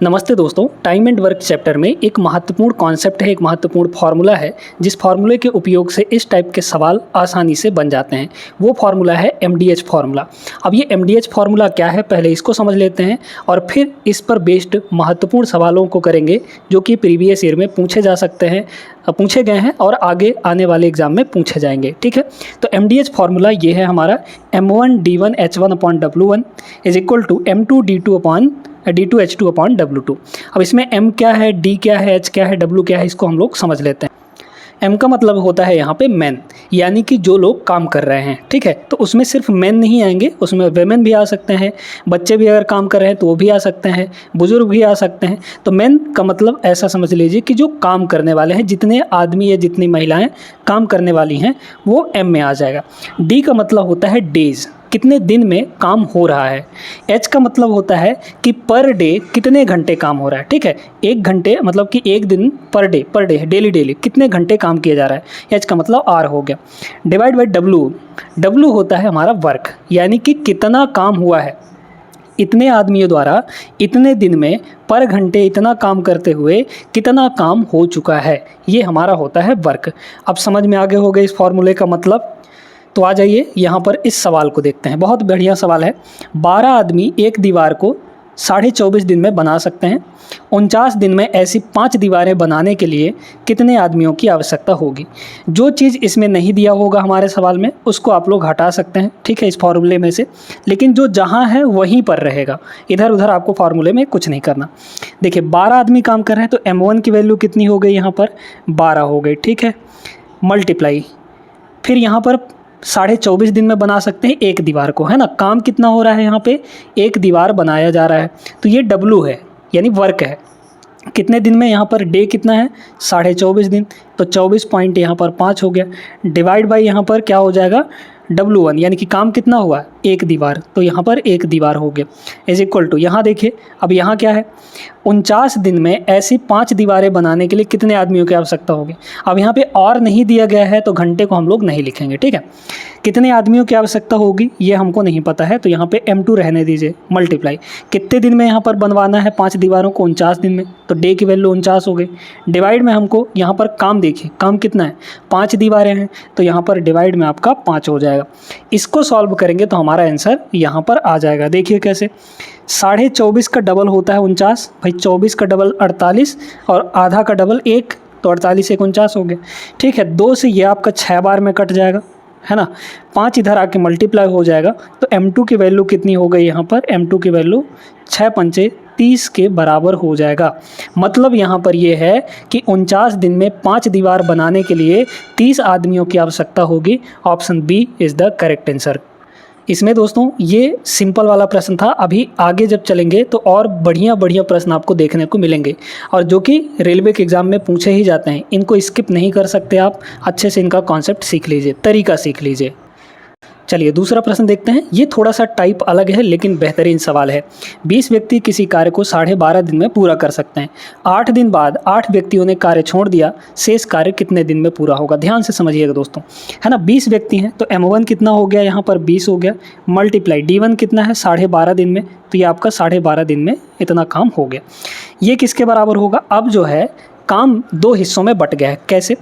नमस्ते दोस्तों, time and work chapter में एक महत्वपूर्ण कॉन्सेप्ट है, एक महत्वपूर्ण फार्मूला है जिस फार्मूले के उपयोग से इस टाइप के सवाल आसानी से बन जाते हैं। वो फार्मूला है MDH फार्मूला। अब ये MDH फार्मूला क्या है, पहले इसको समझ लेते हैं और फिर इस पर बेस्ड महत्वपूर्ण सवालों को करेंगे जो कि प्रीवियस ईयर में पूछे गए हैं और आगे आने वाले एग्जाम में पूछे जाएंगे। ठीक है, तो MDH फार्मूला ये है हमारा M1D1H1/W1 is equal to M2D2H2/W2। अब इसमें M क्या है, D क्या है, H क्या है, W क्या है, इसको हम लोग समझ लेते हैं। M का मतलब होता है यहाँ पे मैन, यानी कि जो लोग काम कर रहे हैं। ठीक है, तो उसमें सिर्फ मैन नहीं आएंगे, उसमें वेमेन भी आ सकते हैं, बच्चे भी अगर काम कर रहे हैं तो वो भी आ सकते हैं, बुजुर्ग भी आ सकते हैं। तो मैन का मतलब ऐसा समझ लीजिए कि जो काम करने वाले हैं, जितने आदमी या जितनी महिलाएं काम करने वाली हैं वो M में आ जाएगा। D का मतलब होता है डेज, कितने दिन में काम हो रहा है। H का मतलब होता है कि पर डे कितने घंटे काम हो रहा है। ठीक है, एक घंटे मतलब कि एक दिन पर डे डेली कितने घंटे काम किया जा रहा है। H का मतलब R हो गया। डिवाइड बाई W होता है हमारा वर्क, यानी कि कितना काम हुआ है। इतने आदमियों द्वारा इतने दिन में पर घंटे इतना काम करते हुए कितना काम हो चुका है, ये हमारा होता है वर्क। अब समझ में आगे हो गए इस फॉर्मूले का मतलब। तो आ जाइए यहाँ पर इस सवाल को देखते हैं। बहुत बढ़िया सवाल है। 12 आदमी एक दीवार को 24.5 दिन में बना सकते हैं। 49 दिन में ऐसी 5 दीवारें बनाने के लिए कितने आदमियों की आवश्यकता होगी। जो चीज़ इसमें नहीं दिया होगा हमारे सवाल में उसको आप लोग हटा सकते हैं, ठीक है, इस फार्मूले में से। लेकिन जो जहाँ है वहीं पर रहेगा, इधर उधर आपको फार्मूले में कुछ नहीं करना। देखिए 12 आदमी काम कर रहे हैं तो M1 की वैल्यू कितनी हो गई, यहाँ पर 12 हो गई। ठीक है, मल्टीप्लाई, फिर यहाँ पर 24.5 दिन में बना सकते हैं एक दीवार को, है ना। काम कितना हो रहा है, यहाँ पे एक दीवार बनाया जा रहा है, तो ये W है यानी वर्क है। कितने दिन में, यहाँ पर डे कितना है 24.5 दिन, तो 24 पॉइंट यहाँ पर 5 हो गया। डिवाइड बाई यहाँ पर क्या हो जाएगा W1, यानी कि काम कितना हुआ एक दीवार, तो यहाँ पर एक दीवार हो गया इज इक्वल टू, यहाँ देखिए अब यहाँ क्या है 49 दिन में ऐसी 5 दीवारें बनाने के लिए कितने आदमियों की आवश्यकता होगी। अब यहाँ पे और नहीं दिया गया है तो घंटे को हम लोग नहीं लिखेंगे। ठीक है, कितने आदमियों की आवश्यकता होगी ये हमको नहीं पता है, तो यहाँ पे M2 रहने दीजिए। मल्टीप्लाई, कितने दिन में यहाँ पर बनवाना है 5 दीवारों को, 49 दिन में, तो डे की वैल्यू 49 हो गई। डिवाइड में हमको यहाँ पर काम देखिए, काम कितना है 5 दीवारें हैं, तो यहाँ पर डिवाइड में आपका 5 हो जाएगा। इसको सॉल्व करेंगे तो हमारा आंसर यहाँ पर आ जाएगा। देखिए कैसे, 24.5 का डबल होता है 49, भाई 24 का डबल 48 और आधा का डबल 1, तो 48 1 49 हो गया। ठीक है, 2 से ये आपका 6 बार में कट जाएगा, है ना। 5 इधर आके मल्टीप्लाई हो जाएगा, तो M2 की वैल्यू कितनी हो गई यहाँ पर, M2 की वैल्यू 6 पंचे 30 के बराबर हो जाएगा। मतलब यहाँ पर ये है कि 49 दिन में 5 दीवार बनाने के लिए 30 आदमियों की आवश्यकता होगी। Option B is the correct answer. इसमें दोस्तों ये सिंपल वाला प्रश्न था, अभी आगे जब चलेंगे तो और बढ़िया प्रश्न आपको देखने को मिलेंगे और जो कि रेलवे के एग्ज़ाम में पूछे ही जाते हैं। इनको स्किप नहीं कर सकते आप, अच्छे से इनका कॉन्सेप्ट सीख लीजिए, तरीका सीख लीजिए। चलिए दूसरा प्रश्न देखते हैं। ये थोड़ा सा टाइप अलग है लेकिन बेहतरीन सवाल है। 20 व्यक्ति किसी कार्य को 12.5 दिन में पूरा कर सकते हैं। 8 दिन बाद 8 व्यक्तियों ने कार्य छोड़ दिया, शेष कार्य कितने दिन में पूरा होगा। ध्यान से समझिएगा दोस्तों, है ना। 20 व्यक्ति हैं तो M1 कितना हो गया, यहाँ पर 20 हो गया। मल्टीप्लाई D1 कितना है 12.5 दिन में, तो ये आपका 12.5 दिन में इतना काम हो गया। ये किसके बराबर होगा, अब जो है काम 2 हिस्सों में बट गया है। कैसे,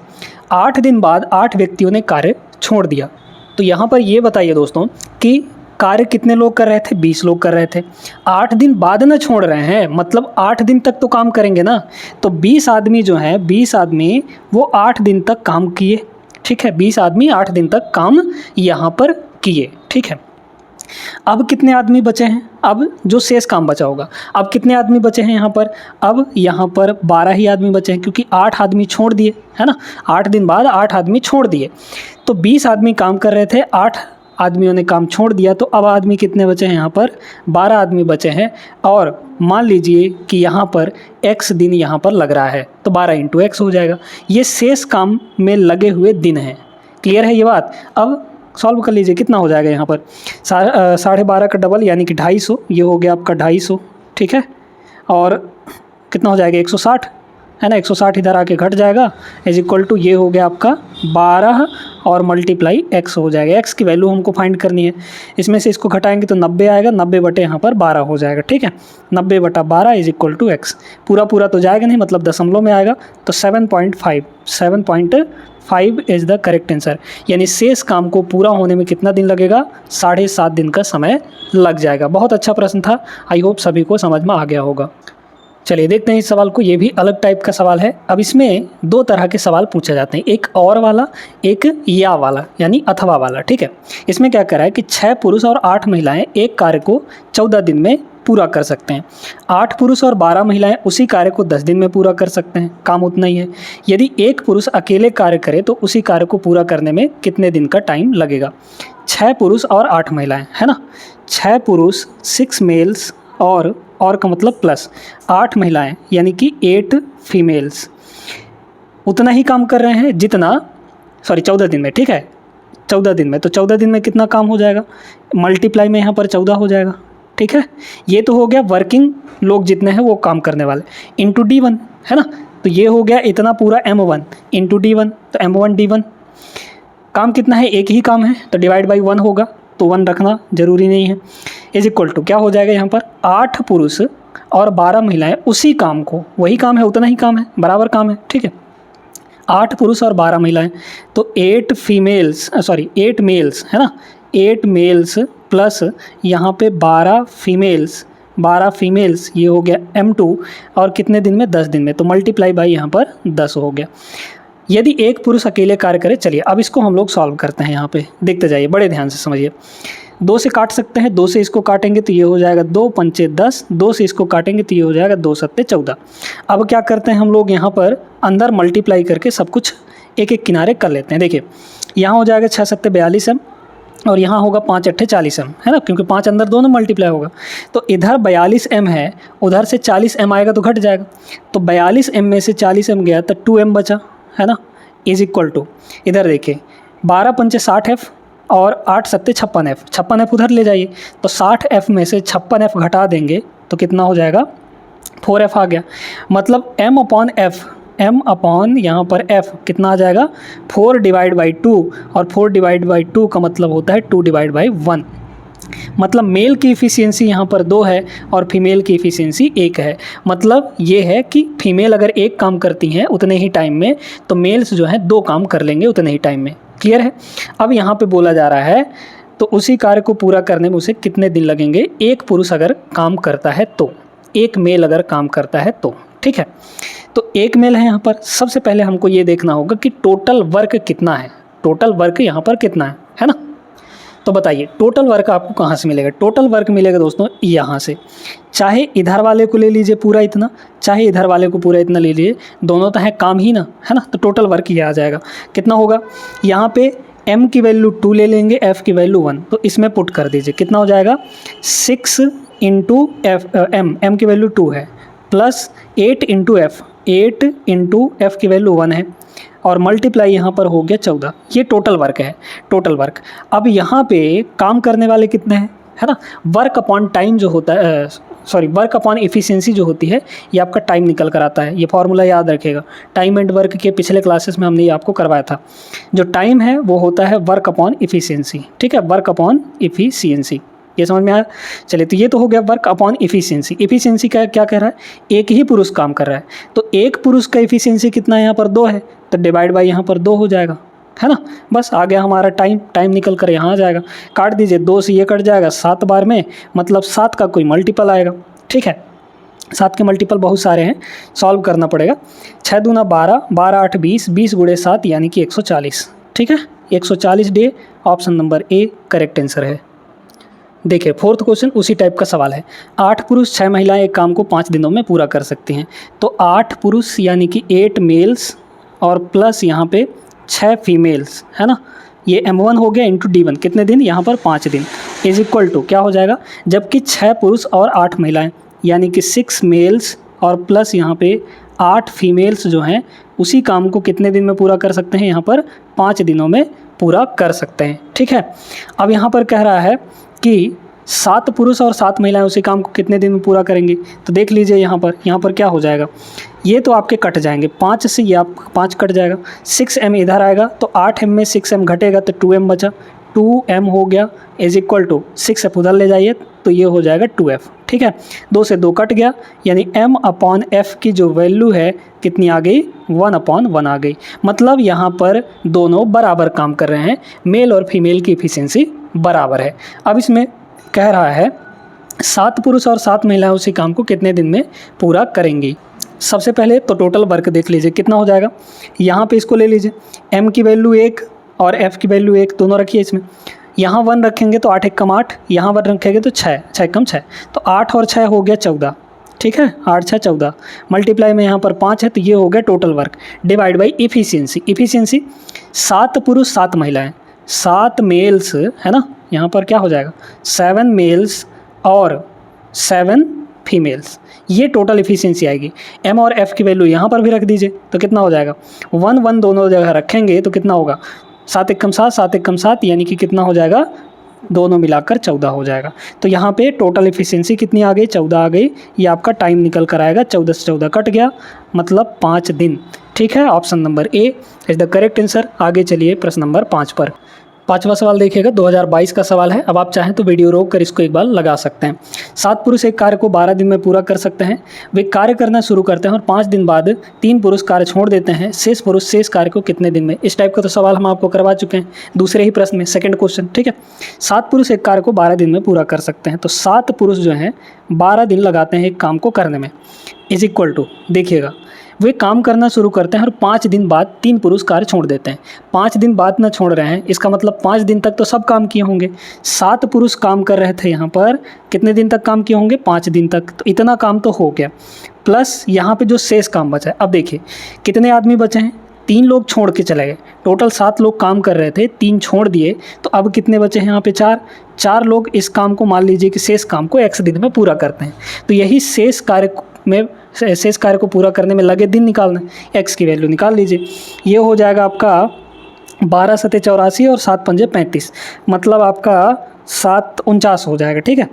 8 दिन बाद 8 व्यक्तियों ने कार्य छोड़ दिया, तो यहाँ पर ये बताइए दोस्तों कि कार्य कितने लोग कर रहे थे, 20 लोग कर रहे थे। 8 दिन बाद ना छोड़ रहे हैं, मतलब 8 दिन तक तो काम करेंगे ना, तो 20 आदमी जो हैं 20 आदमी वो 8 दिन तक काम किए। ठीक है, 20 आदमी 8 दिन तक काम यहाँ पर किए। ठीक है, अब कितने आदमी बचे हैं, अब जो शेष काम बचा होगा, अब कितने आदमी बचे हैं यहाँ पर, अब यहाँ पर 12 ही आदमी बचे हैं क्योंकि 8 आदमी छोड़ दिए, है ना। 8 दिन बाद 8 आदमी छोड़ दिए, तो 20 आदमी काम कर रहे थे, 8 आदमियों ने काम छोड़ दिया, तो अब आदमी कितने बचे हैं, यहाँ पर 12 आदमी बचे हैं। और मान लीजिए कि यहाँ पर x दिन यहाँ पर लग रहा है, तो 12 × x हो जाएगा। ये शेष काम में लगे हुए दिन हैं। क्लियर है ये बात। अब सॉल्व कर लीजिए, कितना हो जाएगा यहाँ पर 12.5 का डबल यानी कि 250, ये हो गया आपका 250। ठीक है, और कितना हो जाएगा 160, है ना, 160 इधर आके घट जाएगा, इज इक्वल टू ये हो गया आपका 12 और मल्टीप्लाई x हो जाएगा। x की वैल्यू हमको फाइंड करनी है, इसमें से इसको घटाएंगे तो 90 आएगा, 90 बटे यहाँ पर 12 हो जाएगा। ठीक है, 90 बटा 12 इज इक्वल टू x। पूरा पूरा तो जाएगा नहीं, मतलब दशमलव में आएगा, तो 7.5 इज़ द करेक्ट आंसर। यानी शेष काम को पूरा होने में कितना दिन लगेगा, 7.5 दिन का समय लग जाएगा। बहुत अच्छा प्रश्न था, आई होप सभी को समझ में आ गया होगा। चलिए देखते हैं इस सवाल को, ये भी अलग टाइप का सवाल है। अब इसमें दो तरह के सवाल पूछे जाते हैं, एक और वाला, एक या वाला, यानी अथवा वाला। ठीक है, इसमें क्या करा है कि 6 पुरुष और 8 महिलाएं एक कार्य को 14 दिन में पूरा कर सकते हैं। 8 पुरुष और 12 महिलाएं उसी कार्य को 10 दिन में पूरा कर सकते हैं, काम उतना ही है। यदि एक पुरुष अकेले कार्य करे तो उसी कार्य को पूरा करने में कितने दिन का टाइम लगेगा। 6 पुरुष और 8 महिलाएं, है ना, 6 पुरुष 6 मेल्स और का मतलब प्लस 8 महिलाएं, यानी कि 8 फीमेल्स उतना ही काम कर रहे हैं जितना 14 दिन में। ठीक है, 14 दिन में, तो 14 दिन में कितना काम हो जाएगा, मल्टीप्लाई में यहाँ पर 14 हो जाएगा। ठीक है, ये तो हो गया वर्किंग लोग जितने हैं वो काम करने वाले, इंटू D1, है ना, तो ये हो गया इतना पूरा M1 इंटू D1, तो M1 D1। काम कितना है, एक ही काम है, तो डिवाइड बाई 1 होगा, तो 1 रखना ज़रूरी नहीं है। इज इक्वल टू क्या हो जाएगा यहाँ पर, 8 पुरुष और 12 महिलाएं उसी काम को, वही काम है, उतना ही काम है, बराबर काम है। ठीक है, 8 पुरुष और 12 महिलाएं, तो 8 मेल्स, है ना, 8 मेल्स प्लस यहाँ पे 12 फीमेल्स, ये हो गया M2, और कितने दिन में, 10 दिन में, तो मल्टीप्लाई बाई यहाँ पर 10 हो गया। यदि एक पुरुष अकेले कार्य करे, चलिए अब इसको हम लोग सॉल्व करते हैं। यहाँ पे देखते जाइए, बड़े ध्यान से समझिए। 2 से काट सकते हैं, 2 से इसको काटेंगे तो ये हो जाएगा 2 पंचे 10, 2 से इसको काटेंगे तो ये हो जाएगा 2 सत्ते 14। अब क्या करते हैं हम लोग, यहाँ पर अंदर मल्टीप्लाई करके सब कुछ एक एक किनारे कर लेते हैं। देखिए यहाँ हो जाएगा 6 सत्ते 42 M, और यहाँ होगा 5 अट्ठे 40 M, है ना, क्योंकि 5 अंदर दोनों मल्टीप्लाई होगा, तो इधर 42 M है, उधर से 40 M आएगा तो घट जाएगा, तो 42 M में से 40 M गया तो 2 M बचा, है ना, इज इक्वल टू, इधर देखिए 12 पंचे 60 F और 8 सत्ते 56 F, 56 F उधर ले जाइए, तो 60 F में से 56 F घटा देंगे तो कितना हो जाएगा, 4 F आ गया। मतलब M अपॉन यहाँ पर F कितना आ जाएगा, 4 डिवाइड बाई 2, और 4 डिवाइड बाई 2 का मतलब होता है 2 डिवाइड बाई 1। मतलब मेल की इफ़िशियंसी यहाँ पर 2 है और फीमेल की इफ़िशियंसी 1 है। मतलब ये है कि फीमेल अगर एक काम करती हैं उतने ही टाइम में, तो मेल्स जो हैं 2 काम कर लेंगे उतने ही टाइम में। क्लियर है। अब यहाँ पे बोला जा रहा है तो उसी कार्य को पूरा करने में उसे कितने दिन लगेंगे, एक पुरुष अगर काम करता है तो, एक मेल अगर काम करता है तो। ठीक है, तो एक मेल है यहाँ पर। सबसे पहले हमको ये देखना होगा कि टोटल वर्क कितना है, टोटल वर्क यहाँ पर कितना है ना। तो बताइए टोटल वर्क आपको कहाँ से मिलेगा। टोटल वर्क मिलेगा दोस्तों यहाँ से, चाहे इधर वाले को ले लीजिए पूरा इतना, चाहे इधर वाले को पूरा इतना ले लीजिए, दोनों तो है काम ही ना, है ना। तो टोटल वर्क ये आ जाएगा। कितना होगा, यहाँ पे m की वैल्यू 2 ले लेंगे, f की वैल्यू 1, तो इसमें पुट कर दीजिए। कितना हो जाएगा 6 इंटू m की वैल्यू 2 है, plus 8 into F, 8 into F की वैल्यू 1 है, और मल्टीप्लाई यहाँ पर हो गया 14। ये टोटल वर्क है, टोटल वर्क। अब यहाँ पे काम करने वाले कितने हैं, है ना। वर्क अपॉन टाइम जो होता है, सॉरी वर्क अपॉन एफिशिएंसी जो होती है, ये आपका टाइम निकल कर आता है। ये फॉर्मूला याद रखिएगा, टाइम एंड वर्क के पिछले क्लासेस में हमने ये आपको करवाया था। जो टाइम है वो होता है वर्क अपॉन एफिशिएंसी। ठीक है, वर्क अपॉन एफिशिएंसी, ये समझ में आया। चलिए, तो ये तो हो गया वर्क अपॉन एफिशिएंसी। एफिशिएंसी का क्या कह रहा है, एक ही पुरुष काम कर रहा है, तो एक पुरुष का एफिशिएंसी कितना है, यहाँ पर 2 है, तो डिवाइड बाई यहाँ पर 2 हो जाएगा, है ना। बस आ गया हमारा टाइम, टाइम निकल कर यहाँ आ जाएगा। काट दीजिए, 2 से ये कट जाएगा 7 बार में, मतलब 7 का कोई मल्टीपल आएगा। ठीक है, 7 के मल्टीपल बहुत सारे हैं, सॉल्व करना पड़ेगा। 6 दूना 12, 12 8 20, 20 गुणे 7 यानी कि 140। ठीक है, 140 day, option number A correct answer है। देखिए फोर्थ क्वेश्चन उसी टाइप का सवाल है। 8 पुरुष 6 महिलाएं एक काम को 5 दिनों में पूरा कर सकती हैं। तो 8 पुरुष यानी कि 8 मेल्स और प्लस यहाँ पे 6 फीमेल्स, है ना। ये M1 हो गया इंटू D1, कितने दिन, यहाँ पर 5 दिन, इज इक्वल टू क्या हो जाएगा, जबकि 6 पुरुष और 8 महिलाएं यानी कि 6 मेल्स और प्लस यहाँ पे 8 फीमेल्स जो हैं उसी काम को कितने दिन में पूरा कर सकते हैं, यहाँ पर 5 दिनों में पूरा कर सकते हैं। ठीक है, अब यहाँ पर कह रहा है कि 7 पुरुष और 7 महिलाएं उसी काम को कितने दिन में पूरा करेंगी? तो देख लीजिए यहाँ पर क्या हो जाएगा, ये तो आपके कट जाएंगे, 5 से ये आपका 5 कट जाएगा, 6m इधर आएगा तो 8m में 6m घटेगा तो 2m बचा, 2m हो गया इज इक्वल टू 6f उधर ले जाइए तो ये हो जाएगा 2f। ठीक है, 2 से 2 कट गया, यानी m/f की जो वैल्यू है कितनी आ गई? 1/1 आ गई। मतलब यहाँ पर दोनों बराबर काम कर रहे हैं, मेल और फीमेल की इफ़िशियंसी बराबर है। अब इसमें कह रहा है 7 पुरुष और 7 महिलाएं उसी काम को कितने दिन में पूरा करेंगी। सबसे पहले तो टोटल वर्क देख लीजिए कितना हो जाएगा। यहाँ पे इसको ले लीजिए, m की वैल्यू 1 और f की वैल्यू 1 दोनों रखिए इसमें। यहाँ 1 रखेंगे तो 8 एकम 8, यहाँ 1 रखेंगे तो 6, 6 एकम 6, तो 8 और 6 हो गया 14। ठीक है, 8 6 14, मल्टीप्लाई में यहाँ पर 5 है तो ये हो गया total work divide by efficiency. Efficiency 7 पुरुष 7 महिलाएं, 7 मेल्स है ना, यहाँ पर क्या हो जाएगा 7 मेल्स और 7 फीमेल्स, ये टोटल इफ़िशियंसी आएगी। m और f की वैल्यू यहाँ पर भी रख दीजिए तो कितना हो जाएगा 1 1 दोनों जगह रखेंगे तो कितना होगा 7 एकम 7, 7 एकम 7, यानी कि कितना हो जाएगा, दोनों मिलाकर 14 हो जाएगा। तो यहाँ पे टोटल इफ़िशियंसी कितनी आ गई? 14 आ गई। ये आपका टाइम निकल कर आएगा, 14 से 14 कट गया, मतलब 5 दिन। ठीक है, option number A is the correct answer. आगे चलिए प्रश्न नंबर 5 पर। 5वां सवाल देखिएगा, 2022 का सवाल है। अब आप चाहें तो वीडियो रोक कर इसको एक बार लगा सकते हैं। 7 पुरुष एक कार्य को 12 दिन में पूरा कर सकते हैं। वे कार्य करना शुरू करते हैं और 5 दिन बाद 3 पुरुष कार्य छोड़ देते हैं। शेष पुरुष शेष कार्य को कितने दिन में? इस टाइप का तो सवाल हम आपको करवा चुके हैं दूसरे ही प्रश्न में, सेकंड क्वेश्चन। ठीक है, 7 पुरुष एक कार्य को 12 दिन में पूरा कर सकते हैं, तो 7 पुरुष जो हैं 12 दिन लगाते हैं एक काम को करने में, इज इक्वल टू, देखिएगा वे काम करना शुरू करते हैं और 5 दिन बाद 3 पुरुष कार्य छोड़ देते हैं। 5 दिन बाद ना छोड़ रहे हैं, इसका मतलब 5 दिन तक तो सब काम किए होंगे। 7 पुरुष काम कर रहे थे, यहाँ पर कितने दिन तक काम किए होंगे? 5 दिन तक, तो इतना काम तो हो गया। प्लस यहाँ पे जो शेष काम बचा है, अब देखिए कितने आदमी बचे हैं, 3 लोग छोड़ के चले गए। टोटल 7 लोग काम कर रहे थे, 3 छोड़ दिए, तो अब कितने बचे हैं यहाँ पे? 4 लोग इस काम को, मान लीजिए कि शेष काम को x दिन में पूरा करते हैं, तो यही शेष कार्य को पूरा करने में लगे दिन निकालना है। x की वैल्यू निकाल लीजिए, ये हो जाएगा आपका 12 सते 84 और 7 पंजे 35, मतलब आपका 7 49 हो जाएगा। ठीक है,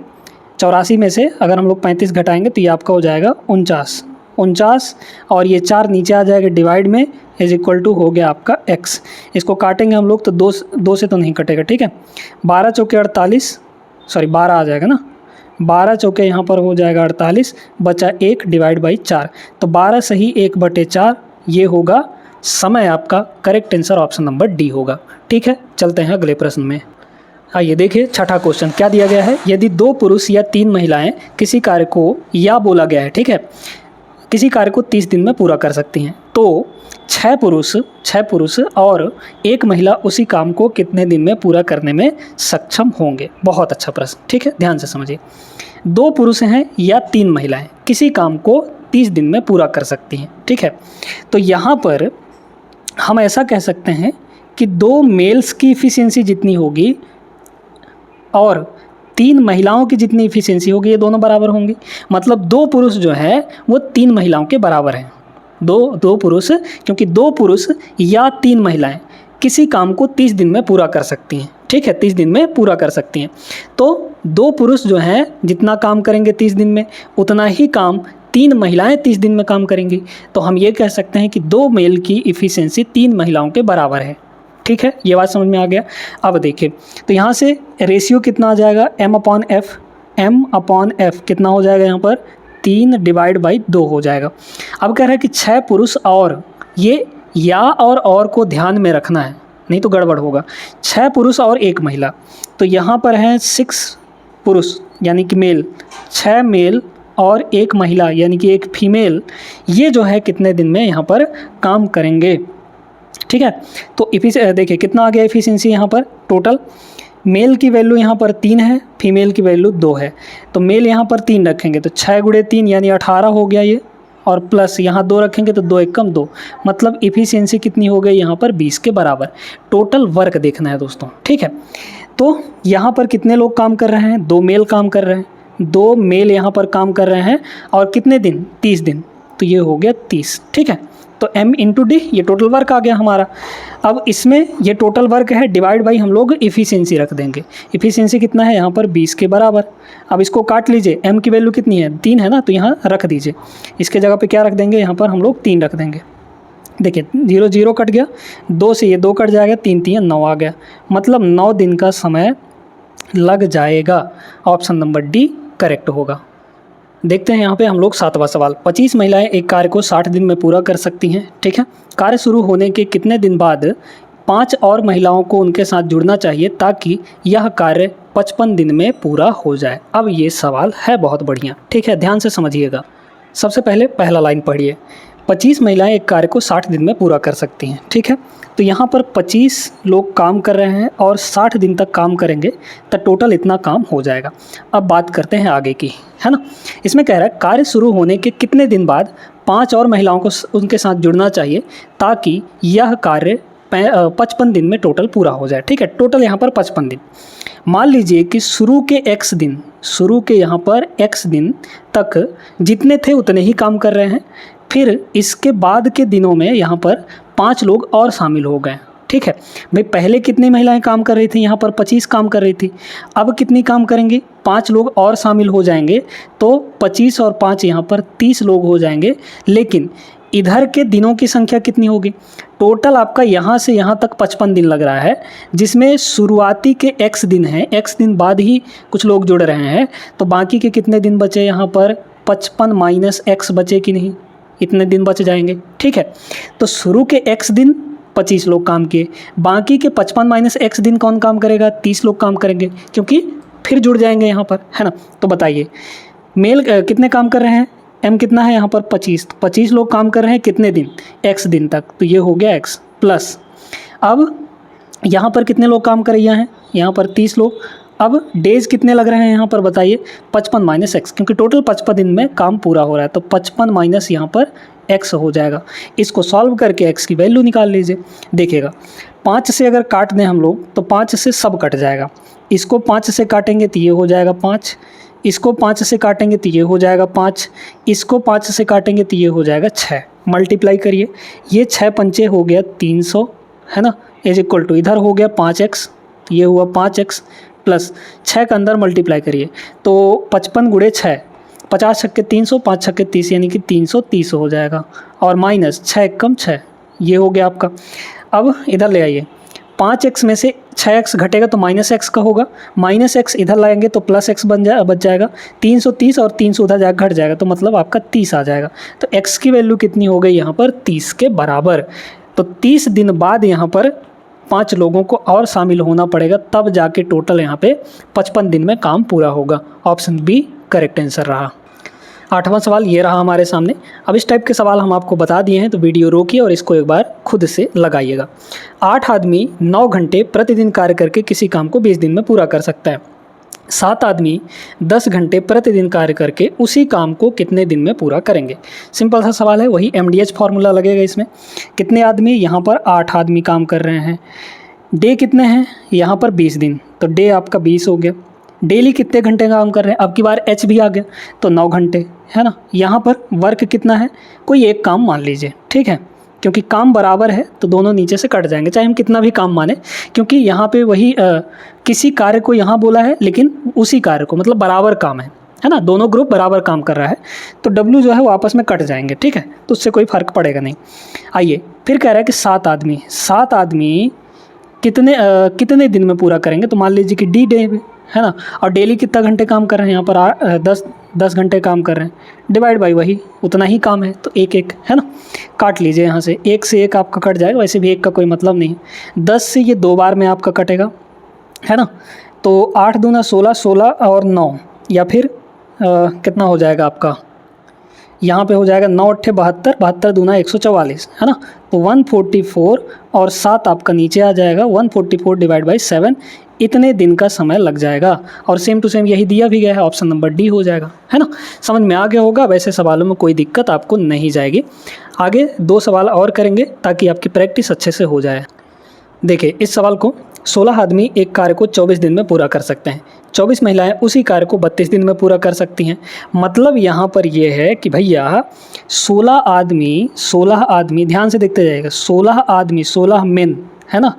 84 में से अगर हम लोग 35 घटाएंगे तो ये आपका हो जाएगा 49, और ये 4 नीचे आ जाएगा डिवाइड में, इज इक्वल टू हो गया आपका x। इसको काटेंगे हम लोग तो 2 से तो नहीं कटेगा। ठीक है, 12 चौके 48, सॉरी 12 आ जाएगा ना, 12 चौके यहाँ पर हो जाएगा 48, बचा 1 डिवाइड बाई 4, तो 12 सही 1/4, ये होगा समय आपका। Correct answer option number D होगा। ठीक है, चलते हैं अगले प्रश्न में। आइए देखिए छठा क्वेश्चन क्या दिया गया है। यदि 2 पुरुष या 3 महिलाएं किसी कार्य को, या बोला गया है, ठीक है, किसी कार्य को 30 दिन में पूरा कर सकती हैं, तो 6 पुरुष और 1 महिला उसी काम को कितने दिन में पूरा करने में सक्षम होंगे? बहुत अच्छा प्रश्न। ठीक है, ध्यान से समझिए। 2 पुरुष हैं या 3 महिलाएं किसी काम को 30 दिन में पूरा कर सकती हैं। ठीक है, तो यहाँ पर हम ऐसा कह सकते हैं कि 2 मेल्स की इफ़िशियंसी जितनी होगी और 3 महिलाओं की जितनी इफ़िशियंसी होगी, ये दोनों बराबर होंगी। मतलब 2 पुरुष जो है वो 3 महिलाओं के बराबर हैं। दो पुरुष, क्योंकि 2 पुरुष या 3 महिलाएं किसी काम को 30 दिन में पूरा कर सकती हैं। ठीक है, 30 दिन में पूरा कर सकती हैं, तो 2 पुरुष जो हैं जितना काम करेंगे 30 दिन में, उतना ही काम 3 महिलाएं 30 दिन में काम करेंगी। तो हम ये कह सकते हैं कि 2 मेल की इफ़िशियंसी 3 महिलाओं के बराबर है। ठीक है, ये बात समझ में आ गया। अब देखिए, तो यहाँ से रेशियो कितना आ जाएगा? m/f कितना हो जाएगा यहाँ पर? 3 डिवाइड बाई 2 हो जाएगा। अब कह रहा है कि 6 पुरुष और, ये या और को ध्यान में रखना है, नहीं तो गड़बड़ होगा। 6 पुरुष और 1 महिला, तो यहाँ पर है 6 पुरुष यानी कि मेल, 6 मेल और 1 महिला यानी कि 1 फीमेल, ये जो है कितने दिन में यहाँ पर काम करेंगे? ठीक है, तो देखिए कितना आ गया एफिशिएंसी यहाँ पर टोटल। मेल की वैल्यू यहाँ पर 3 है, फीमेल की वैल्यू 2 है, तो मेल यहाँ पर 3 रखेंगे तो 6 गुणे 3 यानी 18 हो गया ये, और प्लस यहाँ 2 रखेंगे तो 2 एकम 2, मतलब इफ़िशियंसी कितनी हो गई यहाँ पर 20 के बराबर। टोटल वर्क देखना है दोस्तों। ठीक है, तो यहाँ पर कितने लोग काम कर रहे हैं? 2 मेल काम कर रहे हैं, 2 मेल यहाँ पर काम कर रहे हैं, और कितने दिन? 30 दिन, तो ये हो गया 30। ठीक है, तो m इंटू डी, ये टोटल वर्क आ गया हमारा। अब इसमें ये टोटल वर्क है, डिवाइड बाई हम लोग इफ़िशियंसी रख देंगे। इफ़िशियंसी कितना है यहाँ पर 20 के बराबर। अब इसको काट लीजिए, m की वैल्यू कितनी है 3 है ना, तो यहाँ रख दीजिए। इसके जगह पे क्या रख देंगे, यहाँ पर हम लोग 3 रख देंगे। देखिए 0 0 कट गया, 2 से ये 2 कट जाएगा, 3 3 9 आ गया, मतलब 9 दिन का समय लग जाएगा। ऑप्शन नंबर डी करेक्ट होगा। देखते हैं यहाँ पे हम लोग 7वां सवाल। 25 महिलाएं एक कार्य को 60 दिन में पूरा कर सकती हैं, ठीक है। कार्य शुरू होने के कितने दिन बाद 5 और महिलाओं को उनके साथ जुड़ना चाहिए ताकि यह कार्य 55 दिन में पूरा हो जाए। अब ये सवाल है बहुत बढ़िया, ठीक है, ध्यान से समझिएगा। सबसे पहले पहला लाइन पढ़िए, 25 महिलाएं एक कार्य को 60 दिन में पूरा कर सकती हैं, ठीक है। तो यहाँ पर 25 लोग काम कर रहे हैं और 60 दिन तक काम करेंगे तो टोटल इतना काम हो जाएगा। अब बात करते हैं आगे की, है ना। इसमें कह रहा है कार्य शुरू होने के कितने दिन बाद 5 और महिलाओं को उनके साथ जुड़ना चाहिए ताकि यह कार्य 55 दिन में टोटल पूरा हो जाए, ठीक है। टोटल यहाँ पर 55 दिन। मान लीजिए कि शुरू के x दिन, शुरू के यहाँ पर x दिन तक जितने थे उतने ही काम कर रहे हैं, फिर इसके बाद के दिनों में यहाँ पर 5 लोग और शामिल हो गए, ठीक है। भाई पहले कितनी महिलाएं काम कर रही थी, यहाँ पर 25 काम कर रही थी, अब कितनी काम करेंगी, 5 लोग और शामिल हो जाएंगे, तो 25 और 5 यहाँ पर 30 लोग हो जाएंगे। लेकिन इधर के दिनों की संख्या कितनी होगी, टोटल आपका यहाँ से यहाँ तक 55 दिन लग रहा है, जिसमें शुरुआती के x दिन हैं, x दिन बाद ही कुछ लोग जुड़ रहे हैं, तो बाकी के कितने दिन बचे यहाँ पर 55 माइनस x बचे कि नहीं, इतने दिन बच जाएंगे, ठीक है। तो शुरू के x दिन 25 लोग काम किए, बाकी के 55 माइनस x दिन कौन काम करेगा, 30 लोग काम करेंगे, क्योंकि फिर जुड़ जाएंगे यहाँ पर, है ना। तो बताइए मेल कितने काम कर रहे हैं, m कितना है यहाँ पर 25, तो 25 लोग काम कर रहे हैं कितने दिन, x दिन तक, तो ये हो गया x प्लस। अब यहाँ पर कितने लोग काम कर रहे हैं, यहाँ पर 30 लोग। अब डेज कितने लग रहे हैं यहाँ पर बताइए, 55 माइनस एक्स, क्योंकि टोटल 55 दिन में काम पूरा हो रहा है, तो 55 माइनस यहाँ पर x हो जाएगा। इसको सॉल्व करके x की वैल्यू निकाल लीजिए। देखिएगा 5 से अगर काट दें हम लोग तो 5 से सब कट जाएगा, इसको 5 से काटेंगे तो ये हो जाएगा 5, इसको 5 से काटेंगे तो ये हो जाएगा 5, इसको 5 से काटेंगे तो ये हो जाएगा 6। मल्टीप्लाई करिए, ये 6 पंचे हो गया 300, है ना, इज इक्वल टू इधर हो गया 5x, ये हुआ 5x प्लस 6 का अंदर मल्टीप्लाई करिए तो 55 गुणे 6, 50 छक्के 300, 5 छक्के 30, यानी कि 330 हो जाएगा, और माइनस 6 कम 6, ये हो गया आपका। अब इधर ले आइए, 5x में से 6x घटेगा तो माइनस एक्स का होगा, माइनस एक्स इधर लाएंगे तो प्लस एक्स बच जाएगा, 330 और 300 उधर जाकर घट जाएगा, तो मतलब आपका 30 आ जाएगा। तो x की वैल्यू कितनी हो गई यहाँ पर 30 के बराबर। तो 30 दिन बाद यहाँ पर 5 लोगों को और शामिल होना पड़ेगा, तब जाके टोटल यहाँ पे 55 दिन में काम पूरा होगा। ऑप्शन बी करेक्ट आंसर रहा। 8वां सवाल ये रहा हमारे सामने। अब इस टाइप के सवाल हम आपको बता दिए हैं, तो वीडियो रोकिए और इसको एक बार खुद से लगाइएगा। 8 आदमी 9 घंटे प्रतिदिन कार्य करके किसी काम को 20 दिन में पूरा कर सकता है। 7 आदमी 10 घंटे प्रतिदिन कार्य करके उसी काम को कितने दिन में पूरा करेंगे। सिंपल सा सवाल है, वही MDH फार्मूला लगेगा इसमें। कितने आदमी, यहाँ पर 8 आदमी काम कर रहे हैं। डे कितने हैं, यहाँ पर 20 दिन, तो डे आपका 20 हो गया। डेली कितने घंटे काम कर रहे हैं, अब की बार H भी आ गया तो 9 घंटे, है ना। यहाँ पर वर्क कितना है, कोई एक काम मान लीजिए, ठीक है, क्योंकि काम बराबर है तो दोनों नीचे से कट जाएंगे, चाहे हम कितना भी काम माने, क्योंकि यहाँ पे वही किसी कार्य को यहाँ बोला है लेकिन उसी कार्य को, मतलब बराबर काम है ना, दोनों ग्रुप बराबर काम कर रहा है, तो W जो है वो आपस में कट जाएंगे, ठीक है, तो उससे कोई फ़र्क पड़ेगा नहीं। आइए फिर कह रहा है कि 7 आदमी कितने दिन में पूरा करेंगे, तो मान लीजिए कि D डे है ना, और डेली कितना घंटे काम कर रहे हैं, यहाँ पर 10 घंटे काम कर रहे हैं, डिवाइड बाई वही उतना ही काम है, तो 1 है ना, काट लीजिए यहाँ से, 1 से 1 आपका कट जाएगा, वैसे भी 1 का कोई मतलब नहीं, 10 से ये 2 बार में आपका कटेगा, है ना, तो 8 दूना 16, 16 और 9, या फिर कितना हो जाएगा आपका, यहाँ पे हो जाएगा 9 अट्ठे 72, 72 दूना 144, है ना, तो 144 और 7 आपका नीचे आ जाएगा, 144 डिवाइड बाई 7, इतने दिन का समय लग जाएगा। और सेम टू सेम यही दिया भी गया है, ऑप्शन नंबर डी हो जाएगा, है ना। समझ में आ गया होगा, वैसे सवालों में कोई दिक्कत आपको नहीं जाएगी। आगे 2 सवाल और करेंगे ताकि आपकी प्रैक्टिस अच्छे से हो जाए। देखिए इस सवाल को 16 आदमी एक कार्य को 24 दिन में पूरा कर सकते हैं, 24 महिलाएं उसी कार्य को 32 दिन में पूरा कर सकती हैं। मतलब यहाँ पर ये है कि भैया 16 आदमी ध्यान से देखते जाइएगा, 16 आदमी 16 मेन है ना,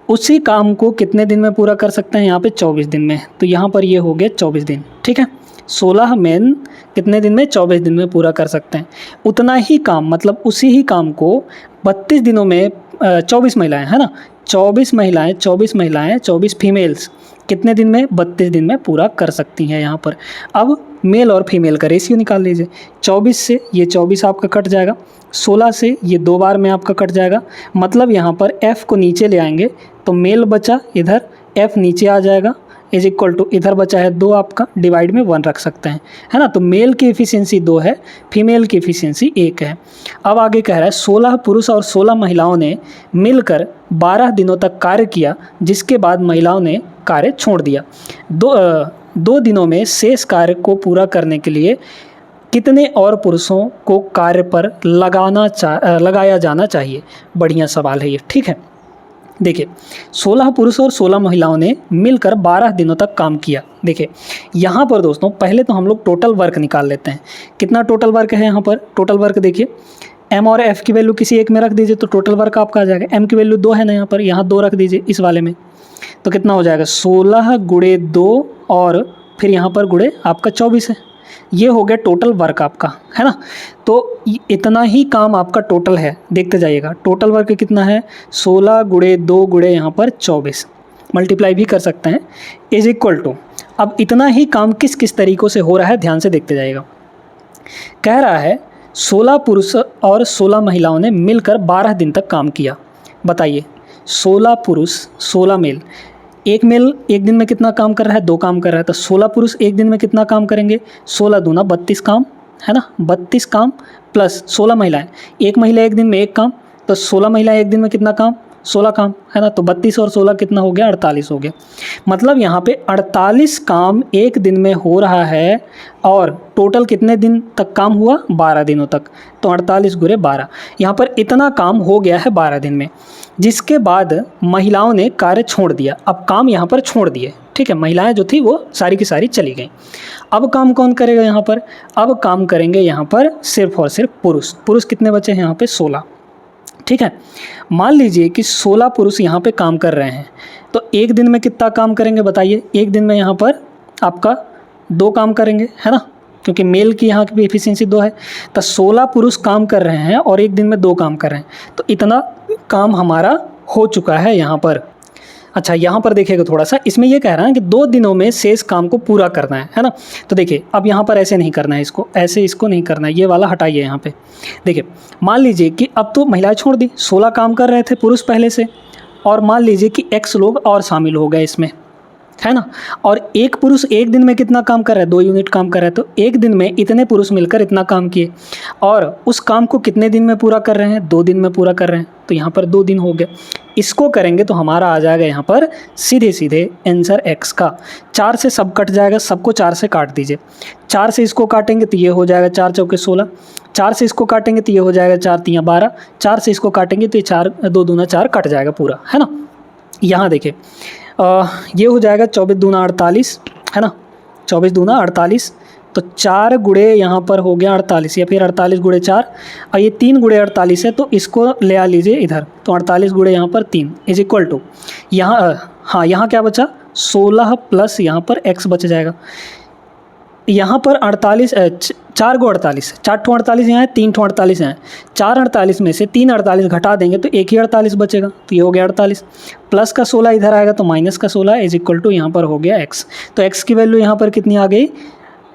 उसी काम को कितने दिन में पूरा कर सकते हैं यहाँ पे 24 दिन में। तो यहाँ पर ये हो गया 24 दिन, ठीक है। 16 मेन कितने दिन में 24 दिन में पूरा कर सकते हैं। उतना ही काम मतलब उसी ही काम को 32 दिनों में 24 महिलाएं है ना, 24 महिलाएं 24 फीमेल्स कितने दिन में 32 दिन में पूरा कर सकती हैं यहाँ पर। अब मेल और फीमेल का रेशियो निकाल लीजिए, 24 से ये 24 आपका कट जाएगा, 16 से ये 2 बार में आपका कट जाएगा। मतलब यहाँ पर F को नीचे ले आएंगे तो मेल बचा इधर, F नीचे आ जाएगा, इज इक्वल टू इधर बचा है 2 आपका, डिवाइड में 1 रख सकते हैं है ना। तो मेल की एफिशिएंसी 2 है, फीमेल की एफिशिएंसी 1 है। अब आगे कह रहा है 16 पुरुष और 16 महिलाओं ने मिलकर 12 दिनों तक कार्य किया, जिसके बाद महिलाओं ने कार्य छोड़ दिया। 2 दिनों में शेष कार्य को पूरा करने के लिए कितने और पुरुषों को कार्य पर लगाया जाना चाहिए। बढ़िया सवाल है ये, ठीक है। देखिए 16 पुरुष और 16 महिलाओं ने मिलकर 12 दिनों तक काम किया। देखिए यहाँ पर दोस्तों पहले तो हम लोग टोटल वर्क निकाल लेते हैं। कितना टोटल वर्क है यहाँ पर, टोटल वर्क देखिए m और f की वैल्यू किसी एक में रख दीजिए तो टोटल वर्क आपका आ जाएगा। m की वैल्यू 2 है ना यहाँ पर, यहाँ 2 रख दीजिए इस वाले में, तो कितना हो जाएगा 16 गुणे 2 और फिर यहाँ पर गुणे आपका 24 है। ये हो गया टोटल वर्क आपका है ना। तो इतना ही काम आपका टोटल है, देखते जाइएगा टोटल वर्क कितना है 16 गुणे 2 गुणे यहाँ पर 24, मल्टीप्लाई भी कर सकते हैं, इज इक्वल टू। अब इतना ही काम किस किस तरीक़ों से हो रहा है ध्यान से देखते जाइएगा। कह रहा है 16 पुरुष और 16 महिलाओं ने मिलकर 12 दिन तक काम किया। बताइए 16 पुरुष 16 मेल, एक मेल एक दिन में कितना काम कर रहा है, 2 काम कर रहा है। तो 16 पुरुष एक दिन में कितना काम करेंगे, 16 दूना 32 काम है ना, 32 काम प्लस 16 महिलाएं, एक महिला एक दिन में 1 काम, तो 16 महिलाएं एक दिन में कितना काम 16 काम है ना। तो 32 और 16 कितना हो गया 48 हो गया। मतलब यहाँ पे 48 काम एक दिन में हो रहा है और टोटल कितने दिन तक काम हुआ 12 दिनों तक। तो 48 गुणे 12, यहाँ पर इतना काम हो गया है 12 दिन में, जिसके बाद महिलाओं ने कार्य छोड़ दिया। अब काम यहाँ पर छोड़ दिए, ठीक है, महिलाएं जो थी वो सारी की सारी चली गई। अब काम कौन करेगा यहाँ पर, अब काम करेंगे यहाँ पर सिर्फ और सिर्फ पुरुष। पुरुष कितने बचे हैं यहाँ पे 16, ठीक है। मान लीजिए कि 16 पुरुष यहाँ पे काम कर रहे हैं, तो एक दिन में कितना काम करेंगे बताइए। एक दिन में यहाँ पर आपका 2 काम करेंगे है ना, क्योंकि मेल की यहाँ की भी एफिशिएंसी 2 है। तो 16 पुरुष काम कर रहे हैं और एक दिन में 2 काम कर रहे हैं, तो इतना काम हमारा हो चुका है यहाँ पर। अच्छा यहाँ पर देखिएगा थोड़ा सा, इसमें ये कह रहा है कि 2 दिनों में शेष काम को पूरा करना है ना। तो देखिए अब यहाँ पर ऐसे नहीं करना है, इसको ऐसे इसको नहीं करना है, ये वाला हटाइए यहाँ पे। देखिए मान लीजिए कि अब तो महिलाएं छोड़ दी, 16 काम कर रहे थे पुरुष पहले से, और मान लीजिए कि x लोग और शामिल हो गए इसमें है ना। और एक पुरुष एक दिन में कितना काम कर रहा है 2 यूनिट काम कर रहा है, तो एक दिन में इतने पुरुष मिलकर इतना काम किए और उस काम को कितने दिन में पूरा कर रहे हैं 2 दिन में पूरा कर रहे हैं। तो यहाँ पर 2 दिन हो गया। इसको करेंगे तो हमारा आ जाएगा यहाँ पर सीधे सीधे आंसर x का। 4 से सब कट जाएगा, सबको 4 से काट दीजिए। 4 से इसको काटेंगे तो ये हो जाएगा 4 चौके 16, 4 से इसको काटेंगे तो ये हो जाएगा 4 तियाँ 12, 4 से इसको काटेंगे तो ये 4 2 दूना 4 कट जाएगा पूरा है ना। यहाँ देखिए ये हो जाएगा 24 दूना 48 है ना, 24 दूना 48, तो 4 गुणे यहाँ पर हो गया 48 या फिर 48 गुणे 4, और ये 3 गुणे 48 है तो इसको ले आ लीजिए इधर। तो 48 गुणे यहाँ पर 3 इज इक्वल टू यहाँ, हाँ यहाँ क्या बचा 16 प्लस यहाँ पर x बच जाएगा। यहाँ पर 48 4 को 48, 4 ठो 48 यहाँ है, 3 ठो 48 यहाँ है। 4 48 में से 3 48 घटा देंगे तो एक ही 48 बचेगा, तो ये हो गया 48। प्लस का 16 इधर आएगा तो माइनस का 16 इज इक्वल टू यहाँ पर हो गया x। तो x की वैल्यू यहाँ पर कितनी आ गई,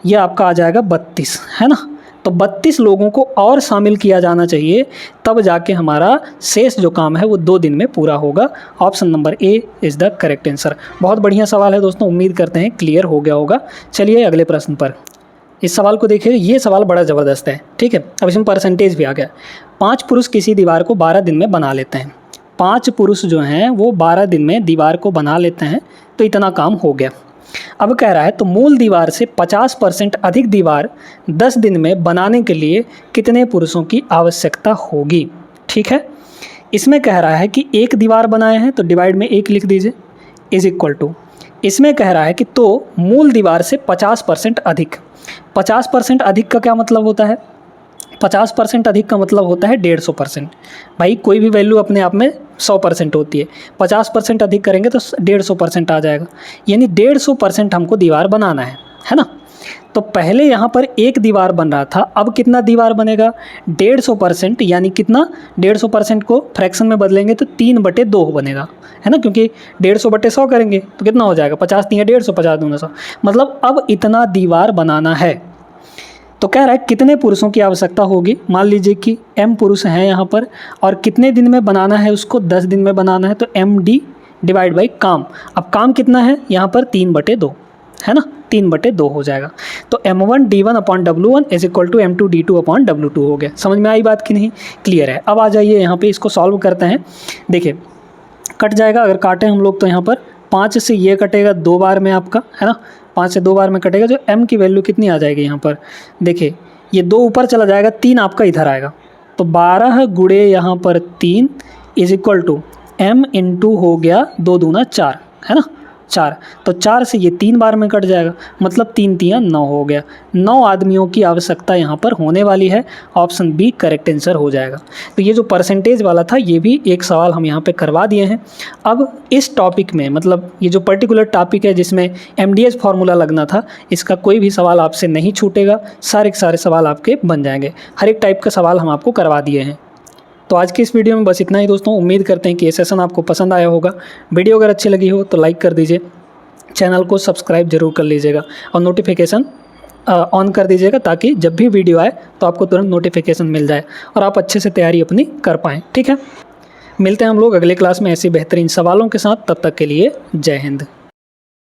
ये आपका आ जाएगा 32 है ना। तो 32 लोगों को और शामिल किया जाना चाहिए, तब जाके हमारा शेष जो काम है वो 2 दिन में पूरा होगा। Option number A is the correct answer. बहुत बढ़िया सवाल है दोस्तों, उम्मीद करते हैं क्लियर हो गया होगा। चलिए अगले प्रश्न पर। इस सवाल को देखिए, ये सवाल बड़ा ज़बरदस्त है, ठीक है। अब इसमें परसेंटेज भी आ गया। 5 पुरुष किसी दीवार को 12 दिन में बना लेते हैं। 5 पुरुष जो हैं वो 12 दिन में दीवार को बना लेते हैं, तो इतना काम हो गया। अब कह रहा है तो मूल दीवार से 50% अधिक दीवार 10 दिन में बनाने के लिए कितने पुरुषों की आवश्यकता होगी। ठीक है, इसमें कह रहा है कि एक दीवार बनाए हैं तो डिवाइड में 1 लिख दीजिए इज इक्वल टू, इसमें कह रहा है कि तो मूल दीवार से 50% अधिक। 50% अधिक का क्या मतलब होता है? 50% अधिक का मतलब होता है 150%। भाई कोई भी वैल्यू अपने आप में 100% होती है, 50% अधिक करेंगे तो 150% आ जाएगा, यानी 150% हमको दीवार बनाना है ना। तो पहले यहाँ पर एक दीवार बन रहा था, अब कितना दीवार बनेगा? 150%, यानी कितना? 150% को फ्रैक्शन में बदलेंगे तो 3/2 बनेगा, है ना, क्योंकि 150/100 करेंगे तो कितना हो जाएगा? 50 3 150, 50 दूना 100, मतलब अब इतना दीवार बनाना है। तो कह रहा है कितने पुरुषों की आवश्यकता होगी। मान लीजिए कि m पुरुष हैं यहाँ पर, और कितने दिन में बनाना है उसको? 10 दिन में बनाना है, तो md डिवाइड बाई काम। अब काम कितना है यहाँ पर? 3/2, है ना, 3/2 हो जाएगा। तो m1 d1 upon w1 is equal to m2 d2 upon w2 हो गया। समझ में आई बात कि नहीं? क्लियर है। अब आ जाइए यहाँ पे इसको सॉल्व करते हैं। देखिए कट जाएगा, अगर काटें हम लोग तो यहाँ पर 5 से ये कटेगा 2 बार में आपका, है ना, 5 से 2 बार में कटेगा, जो m की वैल्यू कितनी आ जाएगी यहाँ पर? देखिए ये 2 ऊपर चला जाएगा, 3 आपका इधर आएगा, तो 12 गुणे यहाँ पर 3 is equal to m into हो गया 2 दूना 4, है ना, 4, तो 4 से ये 3 बार में कट जाएगा, मतलब 3 3 9 हो गया। 9 आदमियों की आवश्यकता यहाँ पर होने वाली है। ऑप्शन बी करेक्ट आंसर हो जाएगा। तो ये जो परसेंटेज वाला था ये भी एक सवाल हम यहाँ पे करवा दिए हैं। अब इस टॉपिक में, मतलब ये जो पर्टिकुलर टॉपिक है जिसमें MDH फार्मूला लगना था, इसका कोई भी सवाल आपसे नहीं छूटेगा, सारे के सारे सवाल आपके बन जाएंगे। हर एक टाइप का सवाल हम आपको करवा दिए हैं। तो आज की इस वीडियो में बस इतना ही दोस्तों। उम्मीद करते हैं कि ये सेशन आपको पसंद आया होगा। वीडियो अगर अच्छी लगी हो तो लाइक कर दीजिए, चैनल को सब्सक्राइब जरूर कर लीजिएगा और नोटिफिकेशन ऑन कर दीजिएगा, ताकि जब भी वीडियो आए तो आपको तुरंत नोटिफिकेशन मिल जाए और आप अच्छे से तैयारी अपनी कर पाएँ। ठीक है, मिलते हैं हम लोग अगले क्लास में ऐसे बेहतरीन सवालों के साथ। तब तक के लिए जय हिंद।